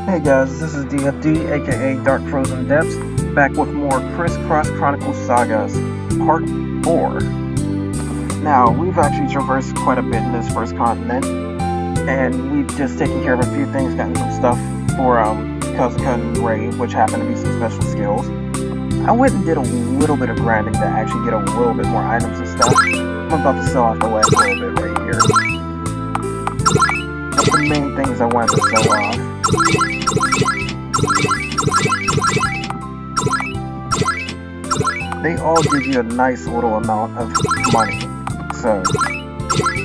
Hey guys, this is DFD, aka Dark Frozen Depths, back with more Criss Chronicles Sagas, Part 4. Now, we've actually traversed quite a bit in this first continent, and we've just taken care of a few things, gotten some stuff for Kujata and Ray, which happened to be some special skills. I went and did a little bit of grinding to actually get a little bit more items and stuff. I'm about to sell off the last little bit right here. But the main things I wanted to sell off. They all give you a nice little amount of money, so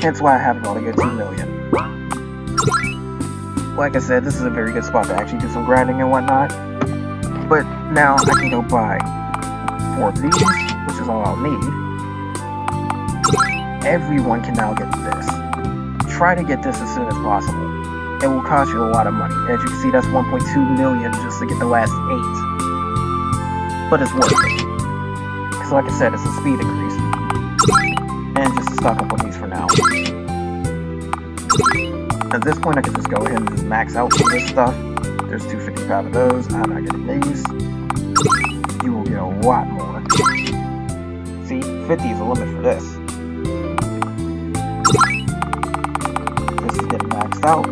hence why I have it all to get 2 million. Like I said, this is a very good spot to actually do some grinding and whatnot. But now I can go buy 4 of these, which is all I'll need. Everyone can now get this. Try to get this as soon as possible. It will cost you a lot of money. As you can see, that's 1.2 million just to get the last 8. But it's worth it. Because like I said, it's a speed increase. And just to stock up on these for now. At this point, I can just go ahead and just max out for this stuff. There's 255 of those. I'm not getting these. You will get a lot more. See, 50 is the limit for this. This is getting maxed out.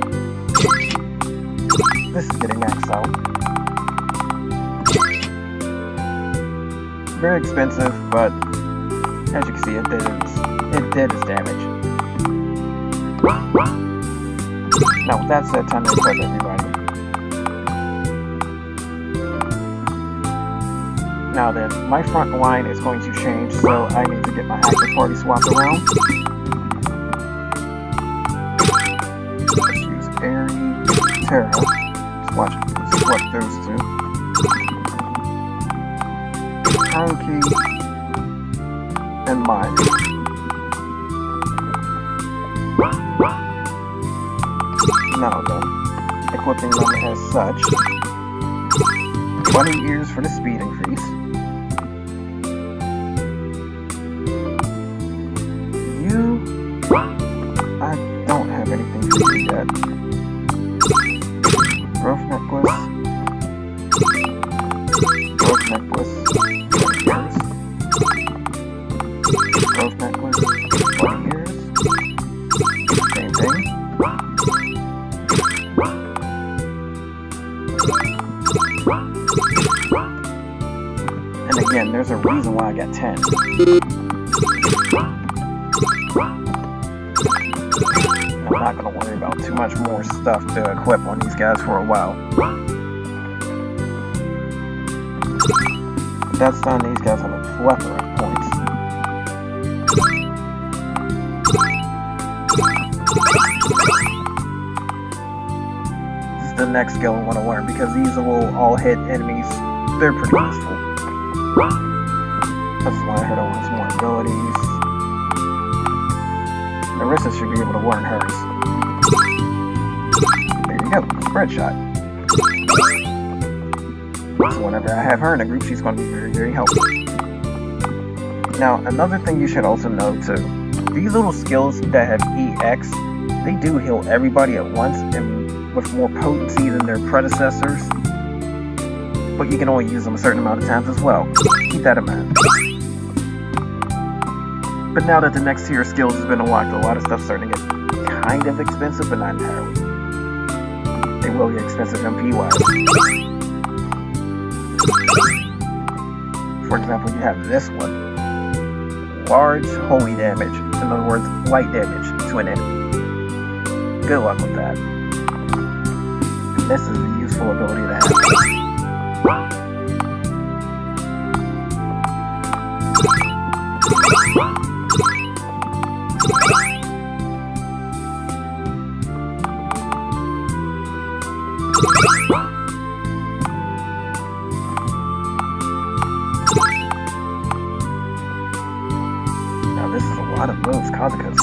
This is getting maxed out. Very expensive, but as you can see, it did its damage. Now, with that said, time to equip everybody. Now then, my front line is going to change, so I need to get my active party swapped around. Let's use Airy, Terra. Swap those two. Key and mine. Now then, equipping them as such. 20 years for the speed increase. You, I don't have anything to do yet. Growth necklace. Growth necklace. Growth necklace, 20 years. Same thing. And again, there's a reason why I got 10. I'm not going to worry about too much more stuff to equip on these guys for a while. That's done, these guys have a plethora of points. This is the next skill I want to learn because these will all hit enemies. They're pretty useful. That's why I heard I want some more abilities. Marissa should be able to learn hers. There you go, spread shot. So whenever I have her in a group, she's going to be very, very helpful. Now, another thing you should also know too, these little skills that have EX, they do heal everybody at once and with more potency than their predecessors. But you can only use them a certain amount of times as well. Keep that in mind. But now that the next tier of skills has been unlocked, a lot of stuff's starting to get kind of expensive, but not entirely. They will get expensive MP-wise. For example, you have this one. Large holy damage. In other words, light damage to an enemy. Good luck with that. And this is a useful ability to have. Now this is a lot of moves Kujata.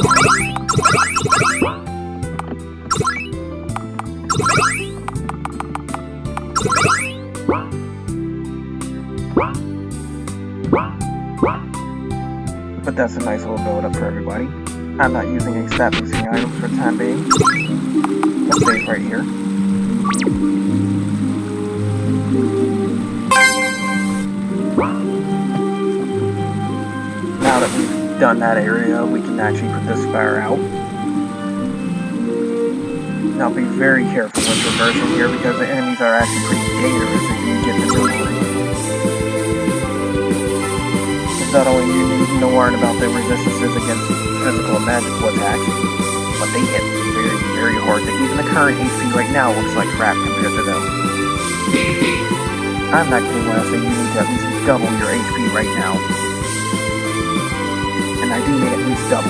But that's a nice little build up for everybody. I'm not using any stat boosting items for the time being. Let's save right here. that we've done that area, we can actually put this fire out. Now be very careful when traversing here because the enemies are actually pretty dangerous if you get the maneuvering. It's not only you need to learn about their resistances against physical and magical attacks, but they hit very, very hard. That even the current HP right now looks like crap compared to them. I'm not kidding when I say you need to at least double your HP right now. And I do mean at least double.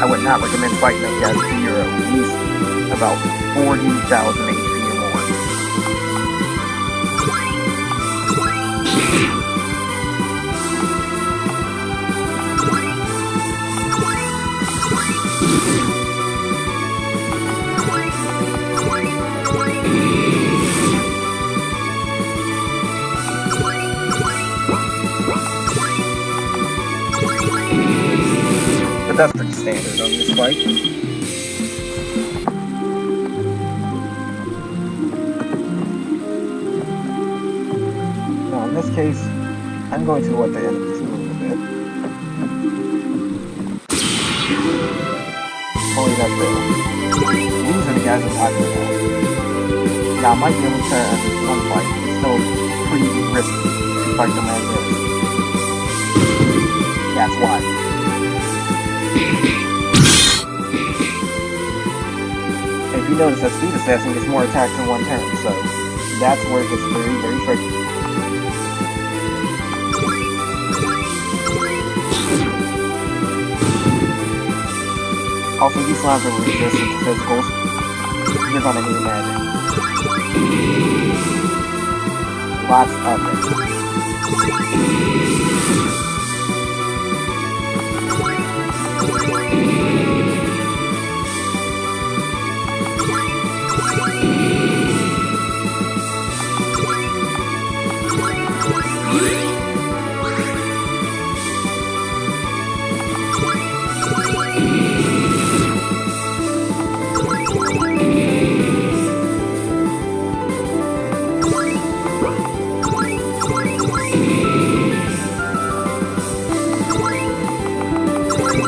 I would not recommend fighting those guys until you're at least about 40,000 HP or more. But that's pretty standard on this fight. Now in this case, I'm going to let the enemies move a bit. Only that's there. These are the guys I'm talking about. Now I might be able to turn one fight, it's still pretty risky to fight them as is. That's why. If you notice that Speed Assassin gets more attacks in one turn, so that's where it gets very, very tricky. Also, these slimes are resistant to physicals. You're gonna need magic. Lots of it.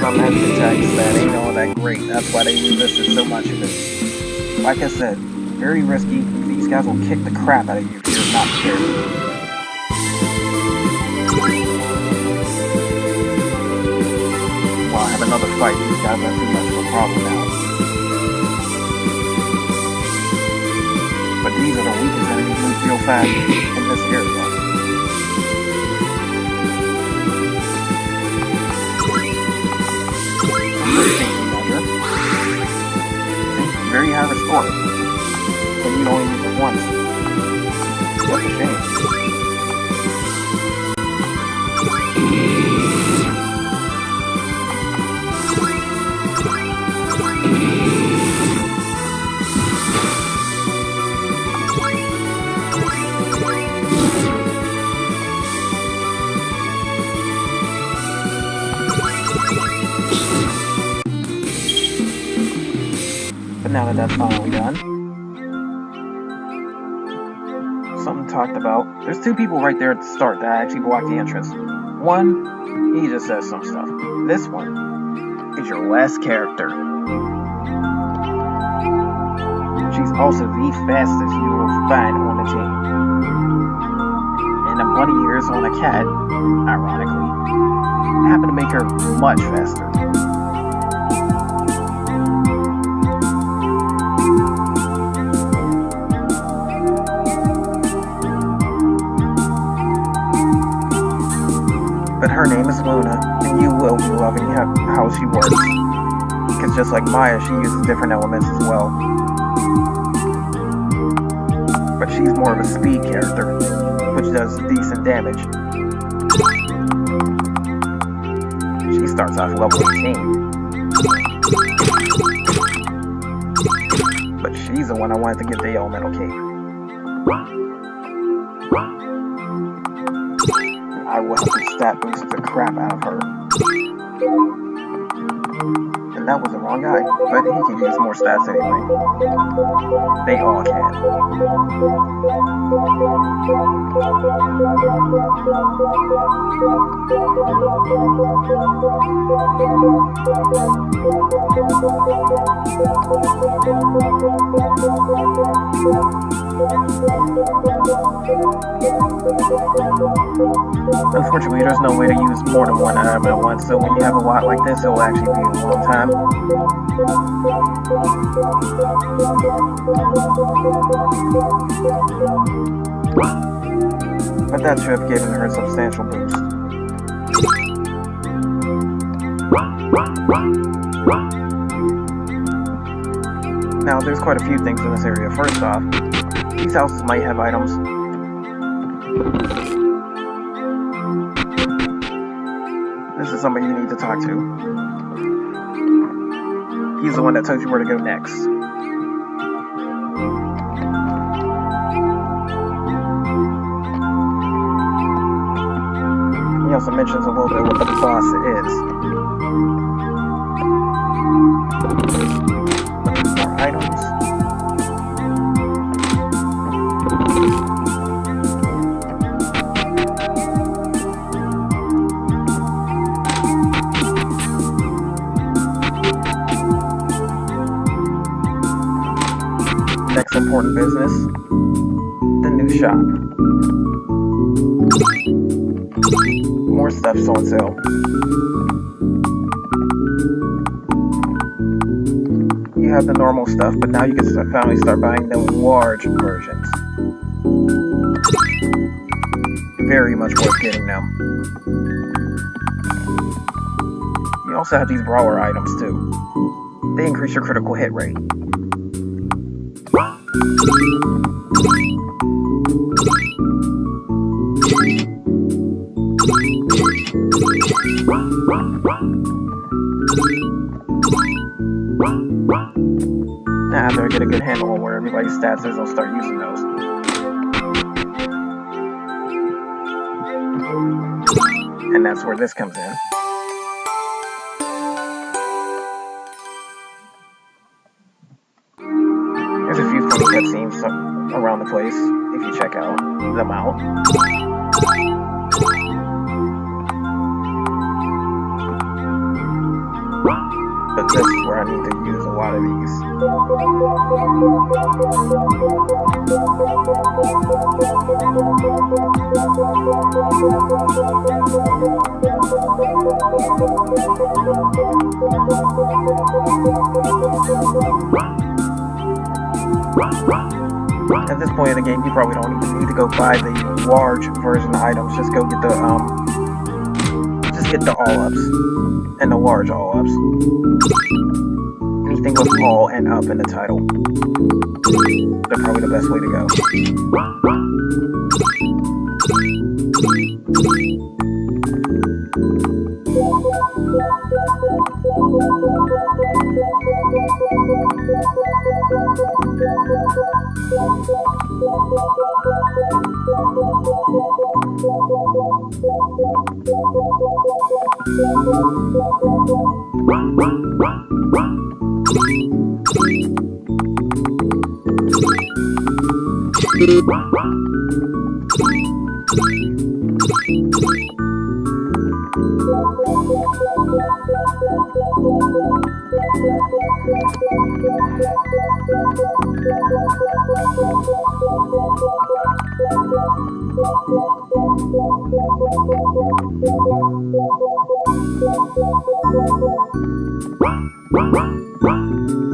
Magic attacks that ain't all that great. That's why they resisted so much of it. Like I said, very risky. These guys will kick the crap out of you if you're not prepared. Well, I have another fight. These guys are too much of a problem now. But these are the weakest enemies move real fast in this area. Very high restore. But you only use it once. That's a shame. Now that that's finally done. Something talked about. There's two people right there at the start that actually block the entrance. One, he just says some stuff. This one is your last character. She's also the fastest you will find on the team. And the bunny ears on a cat, ironically, happen to make her much faster. But her name is Luna, and you will be loving how she works. Because just like Maya, she uses different elements as well. But she's more of a speed character, which does decent damage. She starts off level 18. But she's the one I wanted to give the elemental cape. I will have to stat boost the crap out of her. And that was the wrong guy, but he can use more stats anyway. They all can. Unfortunately, there's no way to use more than one item at once, so when you have a lot like this, it will actually be a long time. But that should have given her a substantial boost. Now, there's quite a few things in this area. First off, these houses might have items. This is somebody you need to talk to. He's the one that tells you where to go next. He also mentions a little bit what the boss is. More items. Next important business, the new shop. More stuff's on sale. You have the normal stuff, but now you can finally start buying the large versions. Very much worth getting them. You also have these brawler items too. They increase your critical hit rate. Now after I get a good handle on where everybody's stats is, I'll start using those. And that's where this comes in. There's a few funny cutscenes around the place, if you check them out. But this is where I need to use a lot of these. At this point in the game, you probably don't even need to go buy the large version items. Just go get the all-ups and the large all-ups. Anything with all and up in the title. They're probably the best way to go.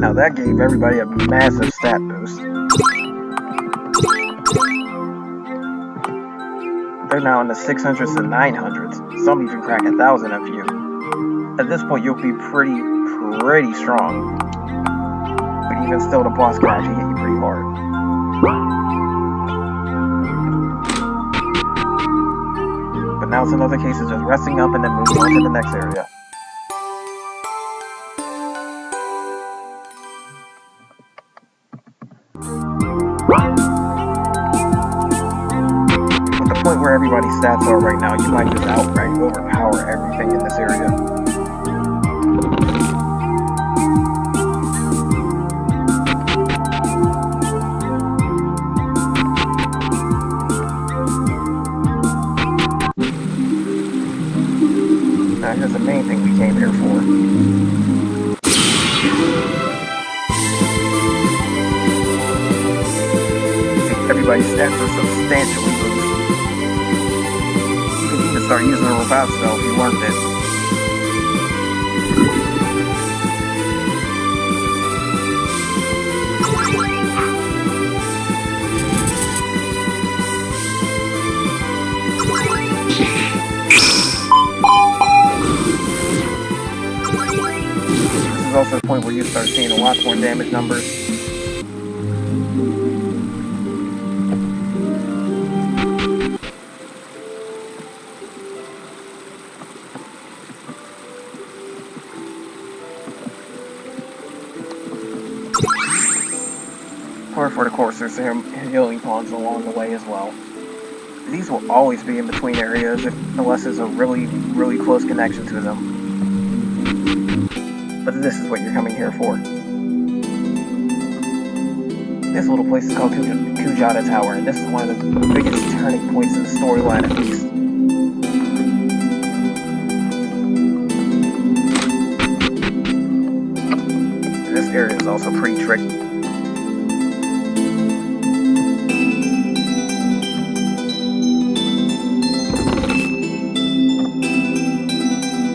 Now that gave everybody a massive stat boost. They're now in the 600s and 900s. Some even crack 1,000 a few. At this point, you'll be pretty strong. But even still, the boss can actually hit you pretty hard. But now it's another case of just resting up and then moving on to the next area. Where everybody's stats are right now, you might just outright overpower everything in this area. main thing we came here for. Everybody's stats are substantially boosted. You can even start using a revive spell if you learned it. This is also the point where you start seeing a lot more damage numbers. For the course, there's some healing ponds along the way as well. These will always be in between areas unless there's a really, really close connection to them. But this is what you're coming here for. This little place is called Kujata Tower, and this is one of the biggest turning points in the storyline, at least. And this area is also pretty tricky.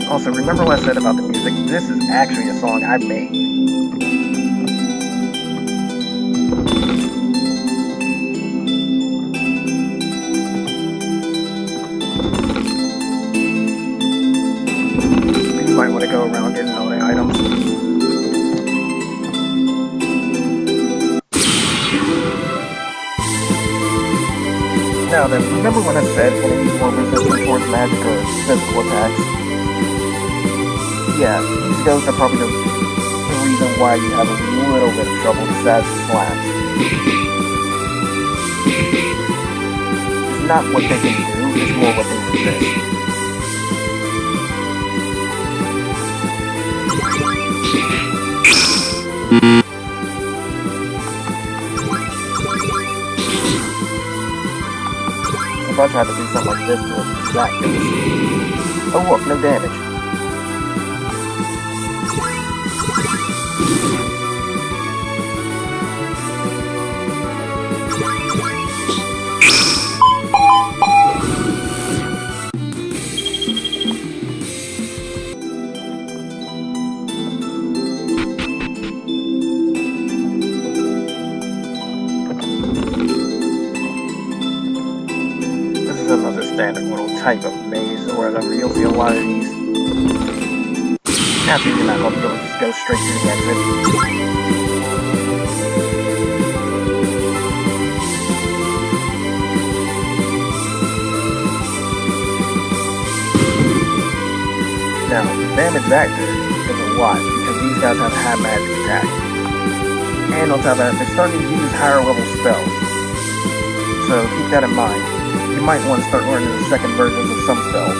Also, remember what I said about the music? This is actually a song I made. You might want to go around getting all the items. Now then, remember what I said when I use more resistance towards magic or physical attacks? Yeah, these ghosts are probably the reason why you have a little bit of trouble with Sad's slash. It's not what they can do, it's more what they resist. If I tried to do something like this to that ghost. Oh look, no damage. Another standard little type of maze or whatever. You'll see a lot of these. After you're not going to be able to just go straight to the exit. Now, the damage that did is a lot because these guys have a high magic attack. And on top of that, they're starting to use higher level spells. So keep that in mind. You might want to start learning the second versions of some spells.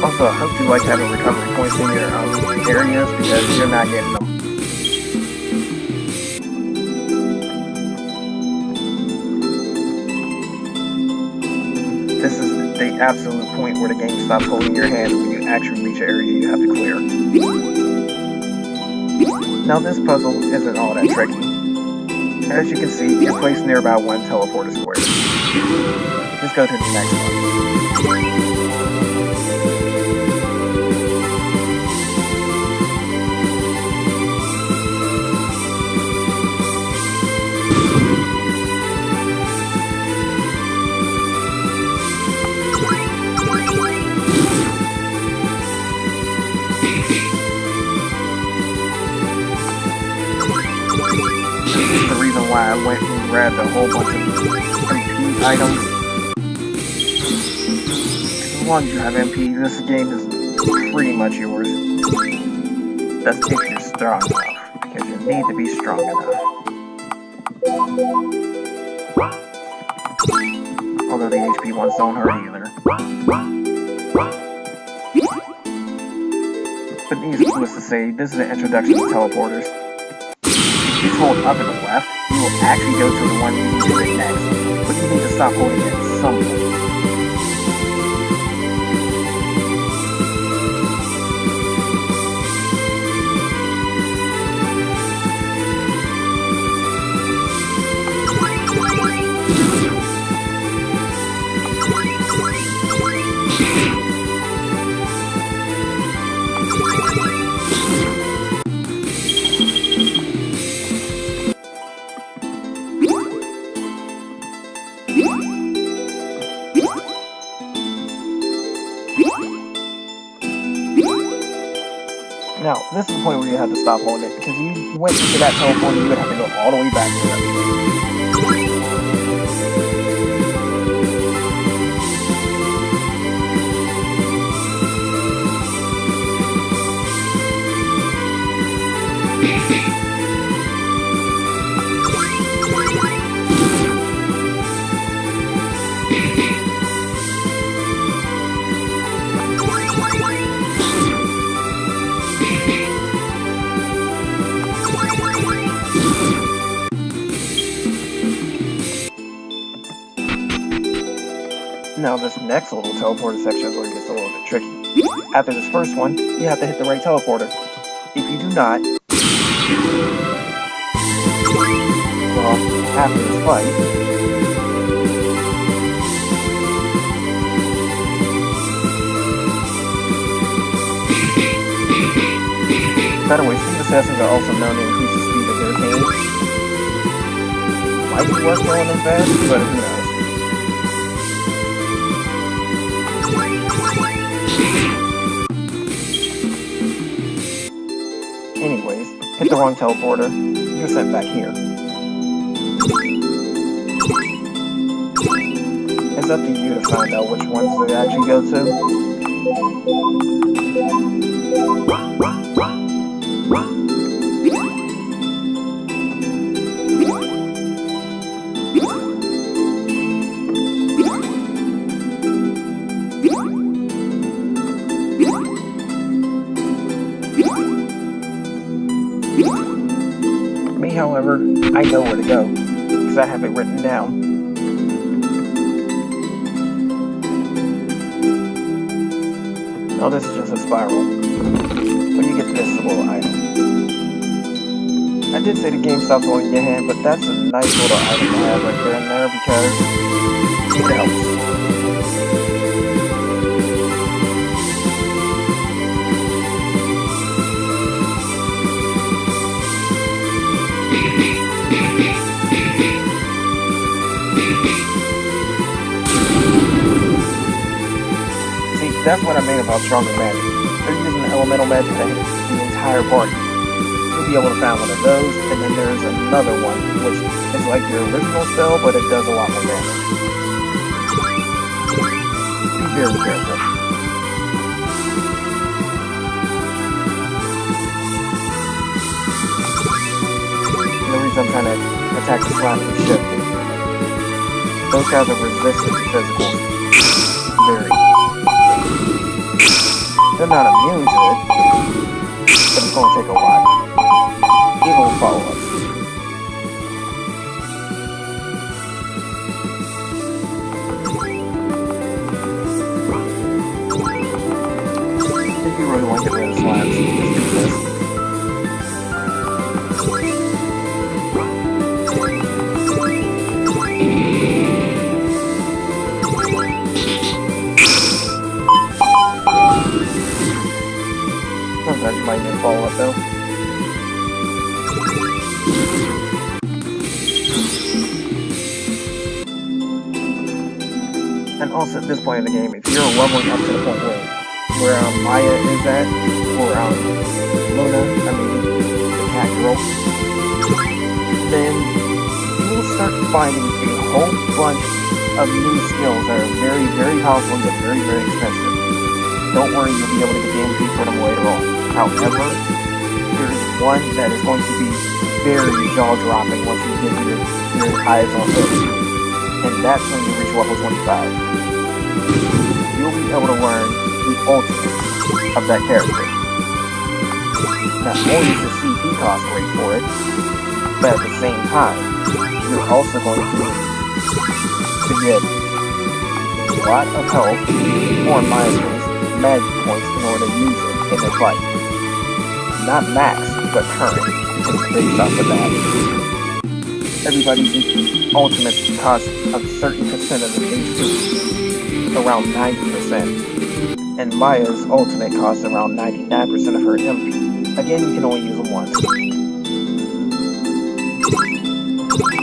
Also, I hope you like having recovery points in your areas because you're not getting them. This is the absolute point where the game stops holding your hand when you actually reach an area you have to clear. Now this puzzle isn't all that tricky. As you can see, you're placed near about one teleporter square. Just go to the next one. Why I went and grabbed a whole bunch of MP items. As long as you have MP, this game is pretty much yours. That's if you're strong enough, because you need to be strong enough. Although the HP ones don't hurt either. but needless to say, this is an introduction to teleporters. If you hold up and left, you will actually go to the one you need to hit next, but you need to stop holding it at some point. Now, this is the point where you have to stop holding it, because if you went into that teleporter, you would have to go all the way back to it. Now this next little teleporter section is where it gets a little bit tricky. After this first one, you have to hit the right teleporter. If you do not, well, after this fight, by the way, speed assassins are also known to increase the speed of their games. Might be worth killing them fast, but who knows. Anyways, hit the wrong teleporter, you're sent back here. It's up to you to find out which ones to actually go to. However, I know where to go, because I have it written down. Now this is just a spiral, but you get this little item. I did say the game stops holding your hand, but that's a nice little item to have right there and there, because it helps. That's what I mean about stronger magic. They're using elemental magic to hit the entire party. You'll be able to find one of those, and then there's another one, which is like your original spell, but it does a lot more damage. Be very careful. And the reason I'm trying to attack the slime is shit. Those guys are resistant to physicals. Very. They're not immune to it, but it's going to take a while. Even with follow-ups. If you really want to get rid of slimes, just do this. Sometimes you might need to follow up though. And also at this point in the game, if you're leveling up to the point where Maya is at, or Luna, the cat girl, then you will start finding a whole bunch of new skills that are very, very powerful and very, very expensive. Don't worry, you'll be able to get the MP for them later on. However, there is one that is going to be very jaw-dropping once you get your eyes on it. And that's when you reach level 25. You'll be able to learn the ultimate of that character. Not only is the CP cost great for it, but at the same time, you're also going to get a lot of health or magic points in order to use it in the fight. Not max, but current, just based off of that. Everybody's ultimates cost a certain percent of the HP, around 90%. And Maya's ultimate costs around 99% of her MP. Again, you can only use them once.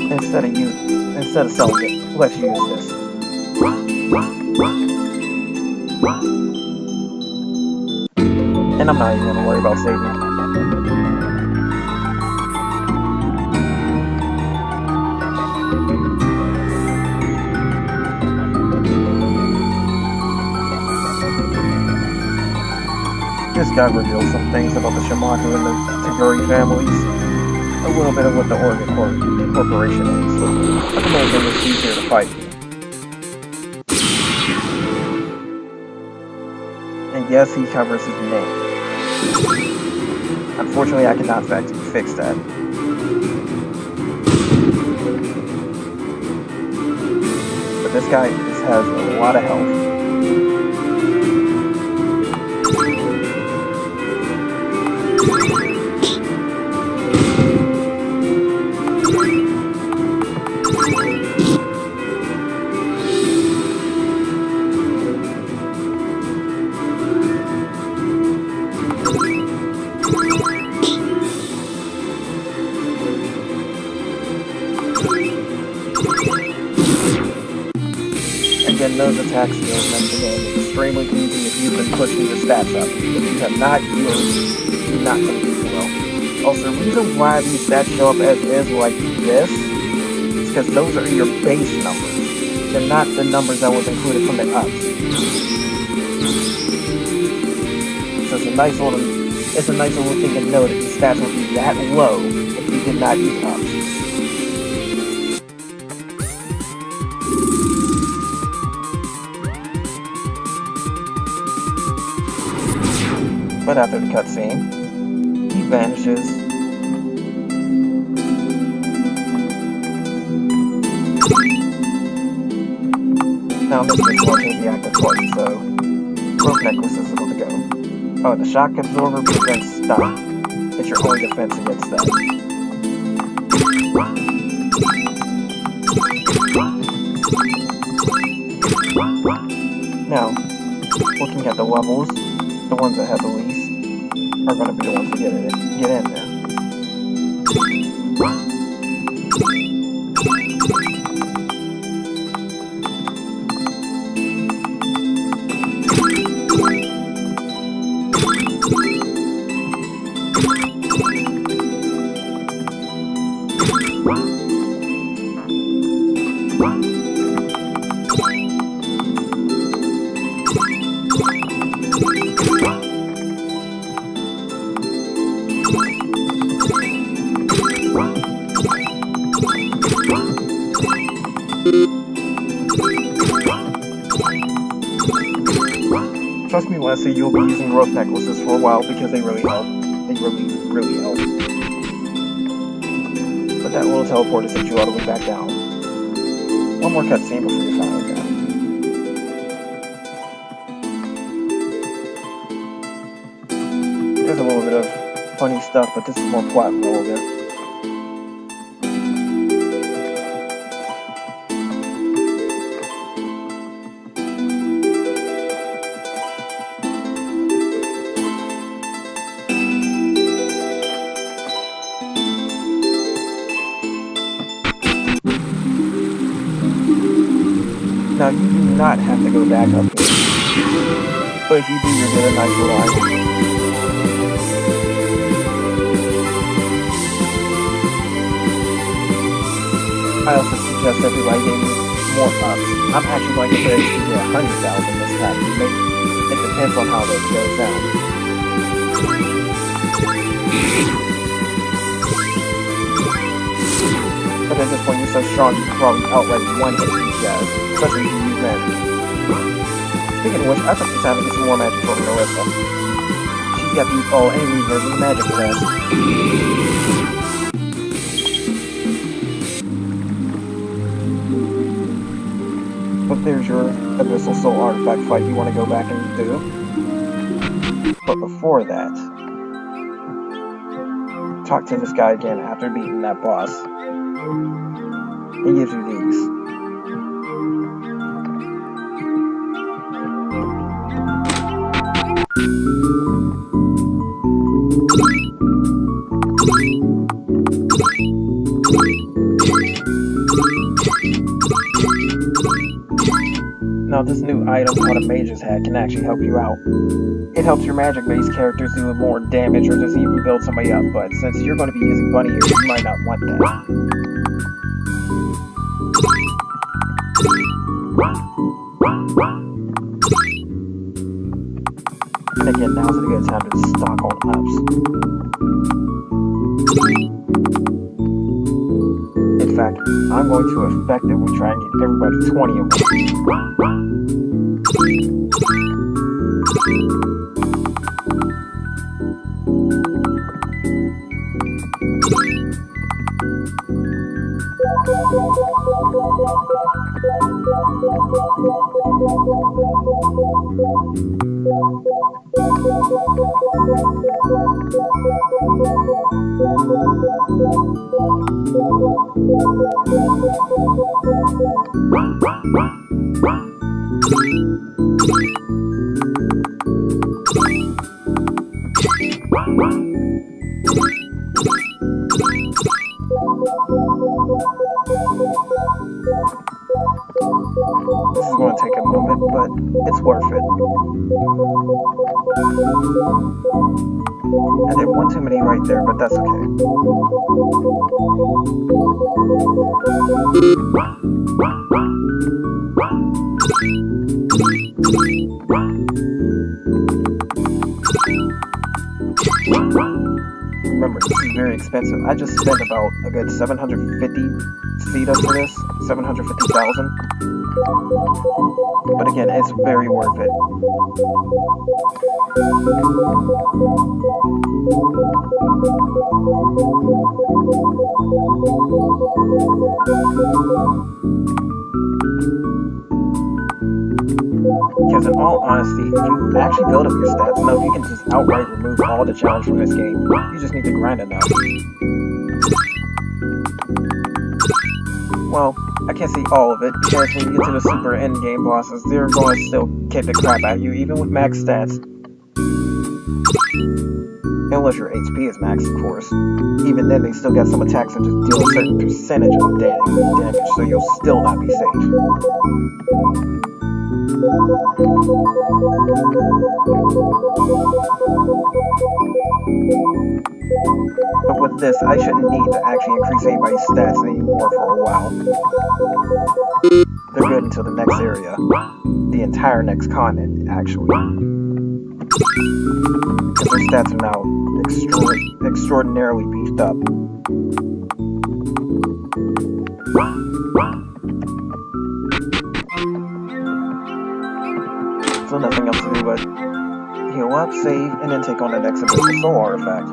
Instead of selling it, let's use this. And I'm not even gonna worry about saving. This guy reveals some things about the Shamaku and the Taguri families. A little bit of what the Oregon Corporation is. But the main thing is he's here to fight you. And yes, he covers his name. Unfortunately, I cannot fix that. But this guy has a lot of health. Again, those attack skills mentioned are extremely easy if you've been pushing your stats up. If you have not, you're not going to do well. Also, the reason why these stats show up as is like this is because those are your base numbers. They're not the numbers that was included from the ups. So it's a nice little thing to know that the stats will be that low if you did not use ups. But after the cutscene, he vanishes. Now this is watching the active part, so both necklaces are going to go. Oh, the shock absorber prevents stun. It's your only defense against that. Now, looking at the levels, the ones that have the least are going to be the ones to get in there. Trust me when I say you'll be using growth necklaces for a while because they really help. They really help. But that little teleporter sets you all the way back down. One more cutscene before you finally go. There's a little bit of funny stuff, but this is more plot relevant. Now, you do not have to go back up here. But if you do, you'll get a nice little item. I also suggest everybody getting more ups. I'm actually going to put it to 100,000 this time. It depends on how this goes down. But at this point, you're so strong, you can probably outright one-hit these guys. Especially if you use magic. Speaking of which, I took the time to get some more magic from Marissa. She's You have to use all any version of magic for that. But there's your Abyssal Soul Artifact fight you want to go back and do. But before that, talk to this guy again after beating that boss. He gives you these. Now this new item called a Mage's Hat can actually help you out. It helps your magic-based characters do more damage or just even build somebody up, but since you're going to be using Bunny here, you might not want that. And again, now's a good time to stock on ups. In fact, I'm going to effectively try and get everybody 20 of them. This is going to take a moment, but it's worth it. I did one too many right there, but that's okay. Remember, this is very expensive. I just spent about a good 750 Sita for this, 750,000. But again, it's very worth it. Because in all honesty, if you actually build up your stats enough, you can just outright remove all the challenge from this game. You just need to grind enough. Well, I can't see all of it, because when you get to the super endgame bosses, they're going to still kick the crap out of you, even with max stats. Unless your HP is max, of course. Even then, they still got some attacks that just deal a certain percentage of damage, so you'll still not be safe. But with this, I shouldn't need to actually increase anybody's stats anymore for a while. They're good until the next area. The entire next continent, actually. Because their stats are now extraordinarily beefed up. So nothing else to do but heal up, save, and then take on the next Abyssal Soul Artifact.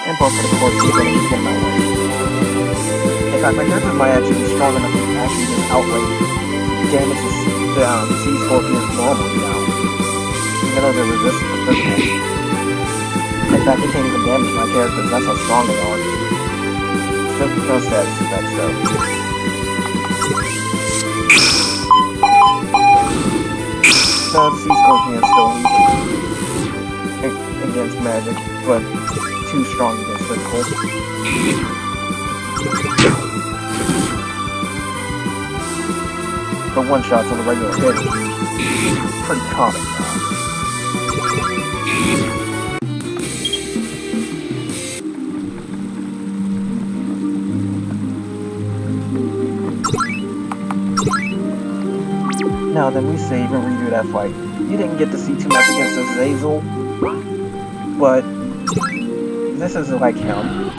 And both of the course is going to be in my way. In fact, my characters might actually be strong enough to actually just outright damage the sea scorpions normally now. Even though they're resistant to this. In fact, they can't even damage my characters, that's how strong they are. Just because status effects though. The sea scorpion is still weak against magic, but too strong against physical. The one-shots on the regular hit is pretty common now. Now then, we save and redo that fight. You didn't get to see too much against Azazel, but this is like him.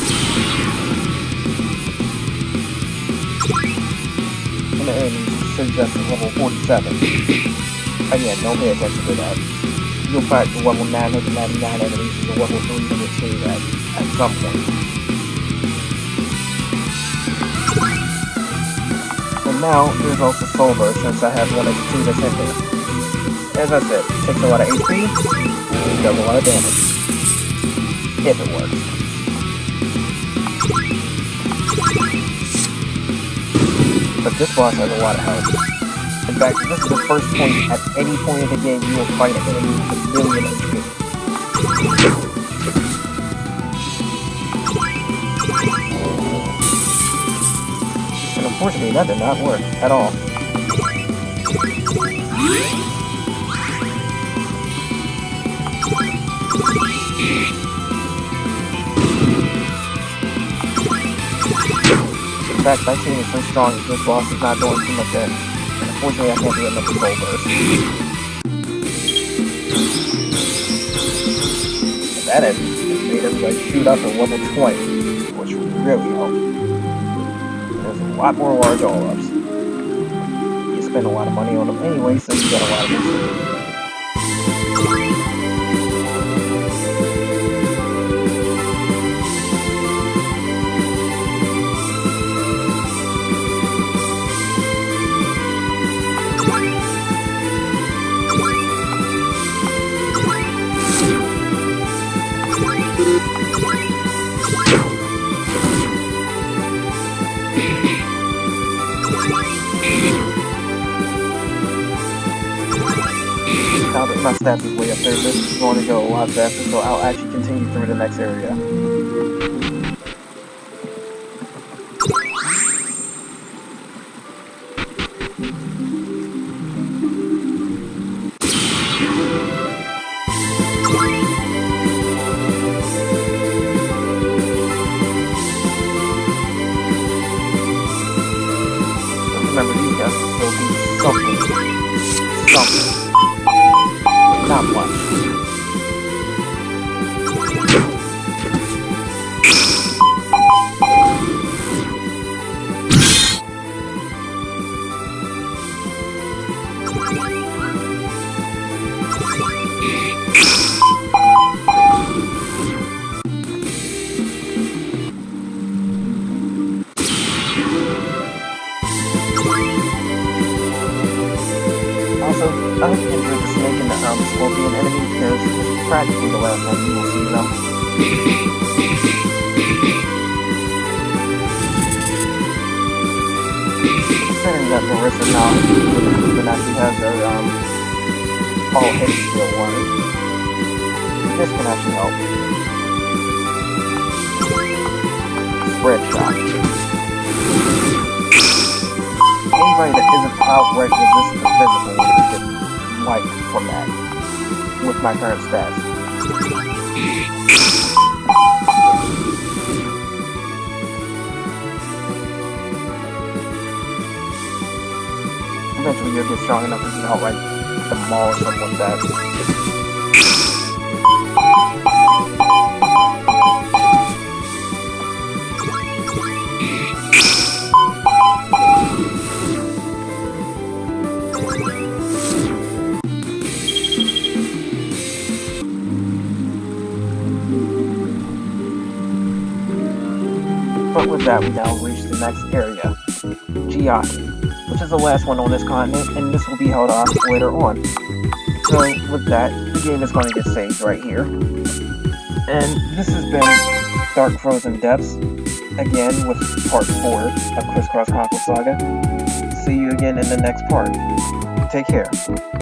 And the enemies suggested level 47. Again, don't pay attention to that. You'll fight the level 999 enemies and the level 302 at some point. And now, there's also Solar, since I have one of the two that's in there. As I said, it takes a lot of HP, and does a lot of damage. If it works. But this boss has a lot of health. In fact, this is the first point at any point in the game you will fight an enemy with a million HP. And unfortunately, that did not work at all. In fact, my team is so strong that this boss is not doing too much damage. And unfortunately, I can't do another soul burst. And that made everybody shoot up to level 20, which really helped. There's a lot more large all-ups. You spend a lot of money on them anyway, so you get a lot of money. Now that my stats is way up there, this is going to go a lot faster, so I'll actually continue through the next area. Remember, these guys can still do something. Not much. Also, I hope you enjoyed the snake and the scorpion enemy, because this is practically the last time you will see them. Considering that Marissa now actually has her all hit skill one, this can actually help. Spread shot. Anybody that isn't outright resistant to physical will get wiped from that with my current stats. Eventually you'll get strong enough to can outright demolish someone with that. But with that, we now reach the next area, Kujata, which is the last one on this continent, and this will be held off later on. So with that, the game is going to get saved right here. And this has been Dark Frozen Depths, again with part 4 of Criss Chronicles Saga. See you again in the next part. Take care.